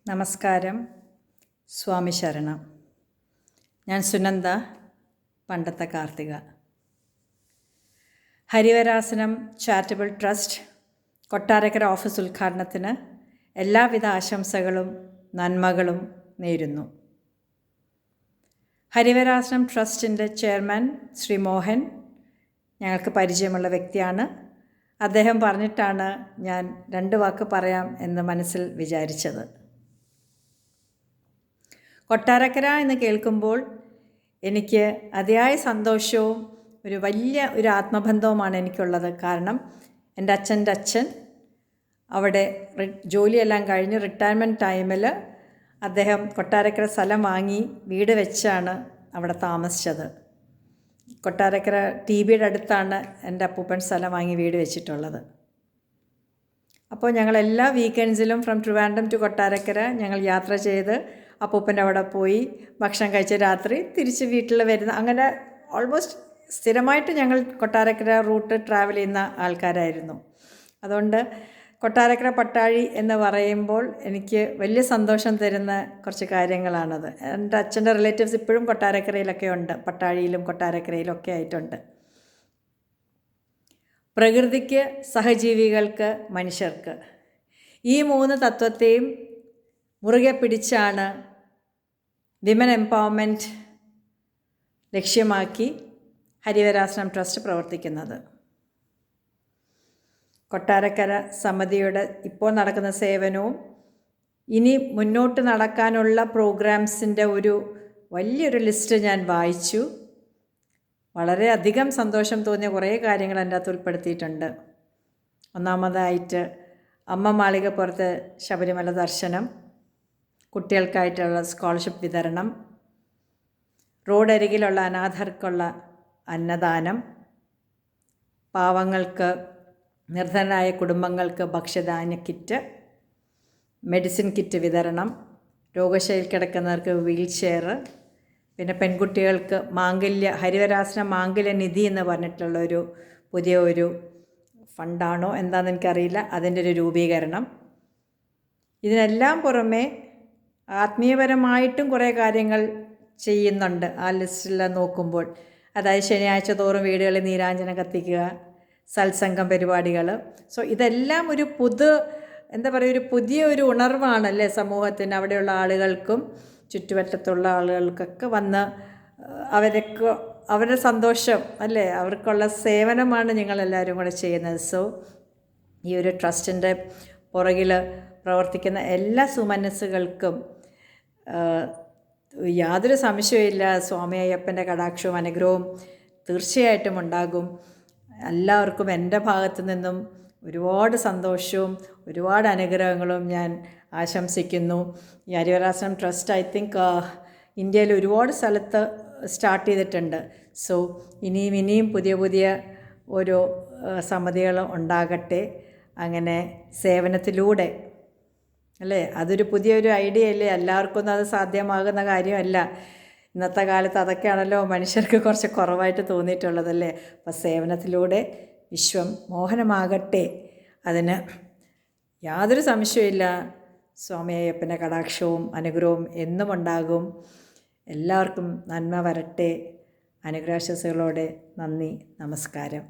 നമസ്കാരം. സ്വാമി ശരണം. ഞാൻ സുനന്ദ, പണ്ടത്തെ Karthika. Harivarasanam charitable trust Kottarakkara office ഉദ്ഘാടനത്തിന് എല്ലാവിധ ആശംസകളും നന്മകളും നേരുന്നു. ഹരിവരാസനം ട്രസ്റ്റിൻ്റെ ചെയർമാൻ ശ്രീ മോഹൻ ഞങ്ങൾക്ക് പരിചയമുള്ള വ്യക്തിയാണ്. അദ്ദേഹം പറഞ്ഞിട്ടാണ് ഞാൻ 2 വാക്ക് പറയാം എന്ന് മനസ്സിൽ വിചാരിച്ചത്. കൊട്ടാരക്കര എന്ന് കേൾക്കുമ്പോൾ എനിക്ക് അതിയായ സന്തോഷവും വലിയ ആത്മബന്ധവുമാണ് എനിക്കുള്ളത്. കാരണം എൻ്റെ അച്ഛൻ്റെ അച്ഛൻ അവിടെ ജോലിയെല്ലാം കഴിഞ്ഞ് റിട്ടയർമെൻറ്റ് ടൈമിൽ അദ്ദേഹം കൊട്ടാരക്കര സ്ഥലം വാങ്ങി വീട് വെച്ചാണ് അവിടെ താമസിച്ചത്. കൊട്ടാരക്കര TBയുടെ അടുത്താണ് എൻ്റെ അപ്പൂപ്പൻ സ്ഥലം വാങ്ങി വീട് വെച്ചിട്ടുള്ളത്. അപ്പോൾ ഞങ്ങൾ എല്ലാ വീക്കെൻഡ്സിലും ഫ്രം ട്രിവാൻഡ്രം ടു കൊട്ടാരക്കര ഞങ്ങൾ യാത്ര ചെയ്ത് അപ്പൂപ്പൻ്റെ അവിടെ പോയി ഭക്ഷണം കഴിച്ച് രാത്രി തിരിച്ച് വീട്ടിൽ വരുന്ന, അങ്ങനെ ഓൾമോസ്റ്റ് സ്ഥിരമായിട്ട് ഞങ്ങൾ കൊട്ടാരക്കര റൂട്ട് ട്രാവൽ ചെയ്യുന്ന ആൾക്കാരായിരുന്നു. അതുകൊണ്ട് കൊട്ടാരക്കര പട്ടാഴി എന്ന് പറയുമ്പോൾ എനിക്ക് വലിയ സന്തോഷം തരുന്ന കുറച്ച് കാര്യങ്ങളാണത്. എൻ്റെ അച്ഛൻ്റെ റിലേറ്റീവ്സ് ഇപ്പോഴും കൊട്ടാരക്കരയിലൊക്കെ ഉണ്ട്, പട്ടാഴിയിലും കൊട്ടാരക്കരയിലും ഒക്കെ ആയിട്ടുണ്ട്. പ്രകൃതിക്ക്, സഹജീവികൾക്ക്, മനുഷ്യർക്ക്, ഈ 3 തത്വത്തെയും മുറുകെ പിടിച്ചാണ് വിമൻ എംപവർമെൻറ്റ് ലക്ഷ്യമാക്കി ഹരിവരാസനം ട്രസ്റ്റ് പ്രവർത്തിക്കുന്നത്. കൊട്ടാരക്കര സമിതിയുടെ ഇപ്പോൾ നടക്കുന്ന സേവനവും ഇനി മുന്നോട്ട് നടക്കാനുള്ള പ്രോഗ്രാംസിൻ്റെ വലിയൊരു ലിസ്റ്റ് ഞാൻ വായിച്ചു. വളരെയധികം സന്തോഷം തോന്നിയ കുറേ കാര്യങ്ങൾ എൻ്റെ അകത്ത് ഉൾപ്പെടുത്തിയിട്ടുണ്ട്. ഒന്നാമതായിട്ട് അമ്മ മാളികപ്പുറത്ത് ശബരിമല ദർശനം, കുട്ടികൾക്കായിട്ടുള്ള സ്കോളർഷിപ്പ് വിതരണം, റോഡരികിലുള്ള അനാഥർക്കുള്ള അന്നദാനം, പാവങ്ങൾക്ക്, നിർധനരായ കുടുംബങ്ങൾക്ക് ഭക്ഷ്യധാന്യ കിറ്റ്, മെഡിസിൻ കിറ്റ് വിതരണം, രോഗശൈലിയിൽ കിടക്കുന്നവർക്ക് വീൽ ചെയർ, പിന്നെ പെൺകുട്ടികൾക്ക് ഹരിവരാസന മാംഗല്യ നിധി എന്ന് പറഞ്ഞിട്ടുള്ള പുതിയ ഫണ്ടാണോ എന്താണെന്ന് എനിക്കറിയില്ല, അതിൻ്റെ ഒരു രൂപീകരണം. ഇതിനെല്ലാം പുറമെ ആത്മീയപരമായിട്ടും കുറേ കാര്യങ്ങൾ ചെയ്യുന്നുണ്ട് ആ ലിസ്റ്റിൽ നോക്കുമ്പോൾ. അതായത് ശനിയാഴ്ച തോറും വീടുകളിൽ നീരാഞ്ജനം കത്തിക്കുക, സത്സംഗം പരിപാടികൾ. സോ ഇതെല്ലാം പുതിയ ഉണർവാണല്ലേ സമൂഹത്തിന്. അവിടെയുള്ള ആളുകൾക്കും ചുറ്റുവട്ടത്തുള്ള ആളുകൾക്കൊക്കെ വന്ന് അവരുടെ സന്തോഷം അല്ലേ, അവർക്കുള്ള സേവനമാണ് ഞങ്ങളെല്ലാവരും കൂടെ ചെയ്യുന്നത്. സോ ഈ ട്രസ്റ്റിൻ്റെ പുറകിൽ പ്രവർത്തിക്കുന്ന എല്ലാ സുമനസ്സുകൾക്കും യാതൊരു സംശയമില്ല, സ്വാമി അയ്യപ്പൻ്റെ കടാക്ഷവും അനുഗ്രഹവും തീർച്ചയായിട്ടും ഉണ്ടാകും. എല്ലാവർക്കും എൻ്റെ ഭാഗത്തു നിന്നും ഒരുപാട് സന്തോഷവും ഒരുപാട് അനുഗ്രഹങ്ങളും ഞാൻ ആശംസിക്കുന്നു. ഈ ഹരിവരാസനം ട്രസ്റ്റ് ഐ തിങ്ക് ഇന്ത്യയിൽ ഒരുപാട് സ്ഥലത്ത് സ്റ്റാർട്ട് ചെയ്തിട്ടുണ്ട്. സോ ഇനിയും പുതിയ ഓരോ സമിതികൾ ഉണ്ടാകട്ടെ. അങ്ങനെ സേവനത്തിലൂടെ അല്ലേ, അതൊരു പുതിയൊരു ഐഡിയ അല്ലേ, എല്ലാവർക്കൊന്നും അത് സാധ്യമാകുന്ന കാര്യമല്ല. ഇന്നത്തെ കാലത്ത് അതൊക്കെയാണല്ലോ മനുഷ്യർക്ക് കുറച്ച് കുറവായിട്ട് തോന്നിയിട്ടുള്ളതല്ലേ. അപ്പോൾ സേവനത്തിലൂടെ വിശ്വം മോഹനമാകട്ടെ, അതിന് യാതൊരു സംശയമില്ല. സ്വാമി അയ്യപ്പൻ്റെ കടാക്ഷവും അനുഗ്രഹവും എന്നും ഉണ്ടാകും. എല്ലാവർക്കും നന്മ വരട്ടെ. അനുഗ്രാശസ്സുകളോടെ നന്ദി, നമസ്കാരം.